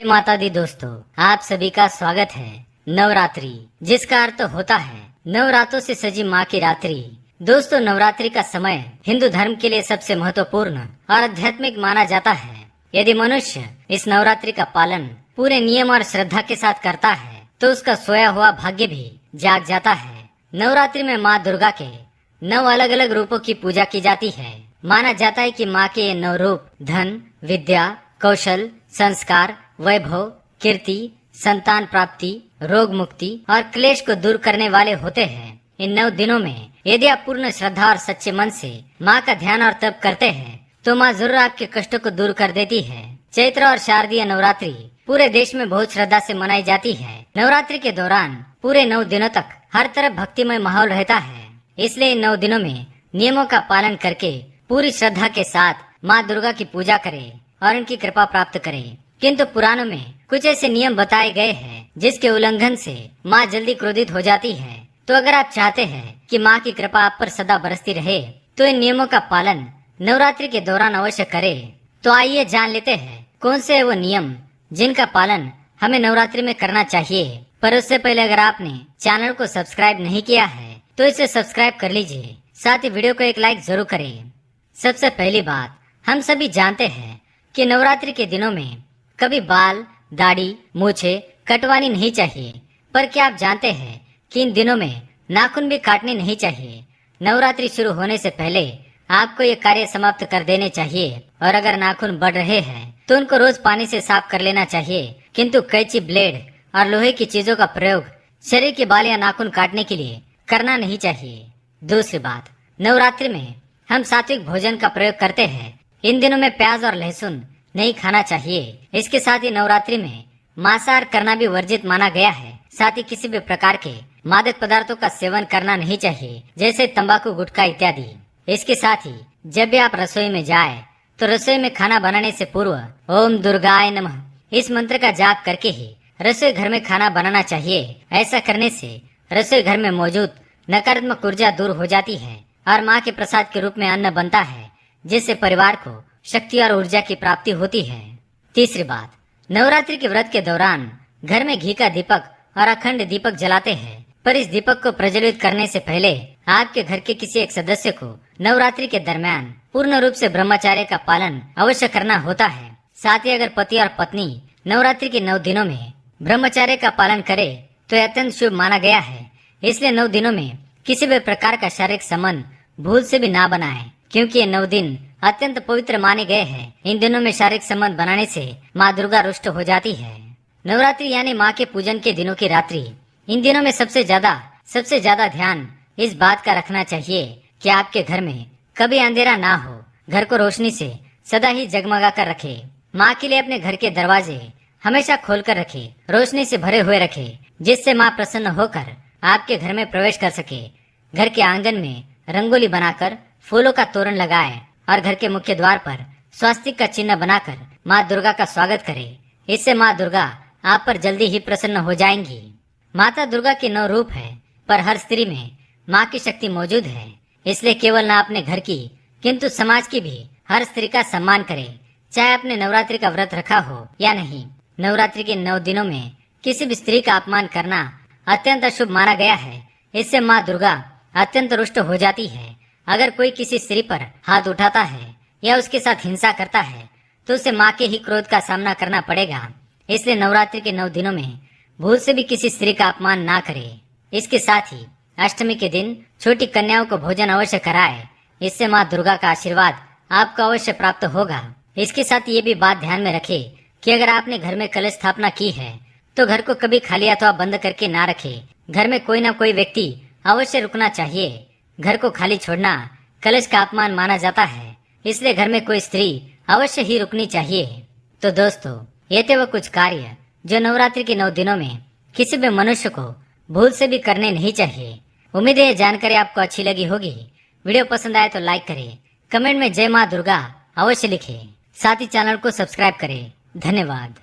माता दी दोस्तों, आप सभी का स्वागत है। नवरात्रि, जिसका अर्थ होता है नवरात्रों से सजी माँ की रात्रि। दोस्तों, नवरात्रि का समय हिंदू धर्म के लिए सबसे महत्वपूर्ण और आध्यात्मिक माना जाता है। यदि मनुष्य इस नवरात्रि का पालन पूरे नियम और श्रद्धा के साथ करता है तो उसका सोया हुआ भाग्य भी जाग जाता है। नवरात्रि में माँ दुर्गा के 9 अलग अलग रूपों की पूजा की जाती है। माना जाता है कि माँ के ये 9 रूप धन, विद्या, कौशल, संस्कार, वैभव, कीर्ति, संतान प्राप्ति, रोग मुक्ति और क्लेश को दूर करने वाले होते हैं। इन 9 दिनों में यदि आप पूर्ण श्रद्धा और सच्चे मन से माँ का ध्यान और तप करते हैं तो माँ जरूर आपके कष्टों को दूर कर देती है। चैत्र और शारदीय नवरात्रि पूरे देश में बहुत श्रद्धा से मनाई जाती है। नवरात्रि के दौरान पूरे 9 दिनों तक हर तरफ भक्तिमय माहौल रहता है। इसलिए इन 9 दिनों में नियमों का पालन करके पूरी श्रद्धा के साथ माँ दुर्गा की पूजा करें और उनकी कृपा प्राप्त करें। किंतु पुराणों में कुछ ऐसे नियम बताए गए हैं जिसके उल्लंघन से माँ जल्दी क्रोधित हो जाती है। तो अगर आप चाहते हैं कि माँ की कृपा आप पर सदा बरसती रहे तो इन नियमों का पालन नवरात्रि के दौरान अवश्य करें। तो आइए जान लेते हैं कौन से वो नियम जिनका पालन हमें नवरात्रि में करना चाहिए। पर उससे पहले अगर आपने चैनल को सब्सक्राइब नहीं किया है तो इसे सब्सक्राइब कर लीजिए, साथ ही वीडियो को एक लाइक जरूर करें। सबसे पहली बात, हम सभी जानते हैं कि नवरात्रि के दिनों में कभी बाल, दाढ़ी, मूछे कटवानी नहीं चाहिए। पर क्या आप जानते हैं कि इन दिनों में नाखून भी काटने नहीं चाहिए। नवरात्रि शुरू होने से पहले आपको ये कार्य समाप्त कर देने चाहिए। और अगर नाखून बढ़ रहे हैं तो उनको रोज पानी से साफ कर लेना चाहिए। किंतु कैंची, ब्लेड और लोहे की चीजों का प्रयोग शरीर के बाल या नाखून काटने के लिए करना नहीं चाहिए। दूसरी बात, नवरात्रि में हम सात्विक भोजन का प्रयोग करते हैं। इन दिनों में प्याज और लहसुन नहीं खाना चाहिए। इसके साथ ही नवरात्रि में मांसाहार करना भी वर्जित माना गया है। साथ ही किसी भी प्रकार के मादक पदार्थों का सेवन करना नहीं चाहिए, जैसे तंबाकू, गुटखा इत्यादि। इसके साथ ही जब भी आप रसोई में जाए तो रसोई में खाना बनाने से पूर्व ओम दुर्गाय नमः इस मंत्र का जाप करके ही रसोई घर में खाना बनाना चाहिए। ऐसा करने से रसोई घर में मौजूद नकारात्मक ऊर्जा दूर हो जाती है और माँ के प्रसाद के रूप में अन्न बनता है, जिससे परिवार को शक्ति और ऊर्जा की प्राप्ति होती है। तीसरी बात, नवरात्रि के व्रत के दौरान घर में घी का दीपक और अखंड दीपक जलाते हैं। पर इस दीपक को प्रज्वलित करने से पहले आपके घर के किसी एक सदस्य को नवरात्रि के दरमियान पूर्ण रूप से ब्रह्मचर्य का पालन अवश्य करना होता है। साथ ही अगर पति और पत्नी नवरात्रि के 9 दिनों में ब्रह्मचर्य का पालन करे तो यह अत्यंत शुभ माना गया है। इसलिए 9 दिनों में किसी भी प्रकार का शारीरिक संबंध भूल से भी ना बनाए, क्योंकि ये 9 दिन अत्यंत पवित्र माने गए हैं। इन दिनों में शारीरिक संबंध बनाने से माँ दुर्गा रुष्ट हो जाती है। नवरात्रि यानी माँ के पूजन के दिनों की रात्रि। इन दिनों में सबसे ज्यादा ध्यान इस बात का रखना चाहिए कि आपके घर में कभी अंधेरा ना हो। घर को रोशनी से सदा ही जगमगा कर रखे। माँ के लिए अपने घर के दरवाजे हमेशा खोल कर रखे, रोशनी से भरे हुए रखे, जिससे माँ प्रसन्न होकर आपके घर में प्रवेश कर सके। घर के आंगन में रंगोली बनाकर फूलों का तोरण लगाए और घर के मुख्य द्वार पर स्वास्तिक का चिन्ह बनाकर माँ दुर्गा का स्वागत करे। इससे माँ दुर्गा आप पर जल्दी ही प्रसन्न हो जाएंगी। माता दुर्गा के 9 रूप है, पर हर स्त्री में माँ की शक्ति मौजूद है। इसलिए केवल न अपने घर की किंतु समाज की भी हर स्त्री का सम्मान करे, चाहे अपने नवरात्रि का व्रत रखा हो या नहीं। नवरात्रि के 9 दिनों में किसी भी स्त्री का अपमान करना अत्यंत अशुभ माना गया है। इससे माँ दुर्गा अत्यंत रुष्ट हो जाती है। अगर कोई किसी स्त्री पर हाथ उठाता है या उसके साथ हिंसा करता है तो उसे माँ के ही क्रोध का सामना करना पड़ेगा। इसलिए नवरात्रि के 9 दिनों में भूल से भी किसी स्त्री का अपमान ना करे। इसके साथ ही अष्टमी के दिन छोटी कन्याओं को भोजन अवश्य कराए। इससे माँ दुर्गा का आशीर्वाद आपको अवश्य प्राप्त होगा। इसके साथ ये भी बात ध्यान में रखे कि अगर आपने घर में कलश स्थापना की है तो घर को कभी खाली अथवा बंद करके ना रखे। घर में कोई न कोई व्यक्ति अवश्य रुकना चाहिए। घर को खाली छोड़ना कलश का अपमान माना जाता है। इसलिए घर में कोई स्त्री अवश्य ही रुकनी चाहिए। तो दोस्तों, ये थे वो कुछ कार्य जो नवरात्रि के 9 दिनों में किसी भी मनुष्य को भूल से भी करने नहीं चाहिए। उम्मीद है ये जानकारी आपको अच्छी लगी होगी। वीडियो पसंद आए तो लाइक करें, कमेंट में जय माँ दुर्गा अवश्य लिखें, साथ ही चैनल को सब्सक्राइब करें। धन्यवाद।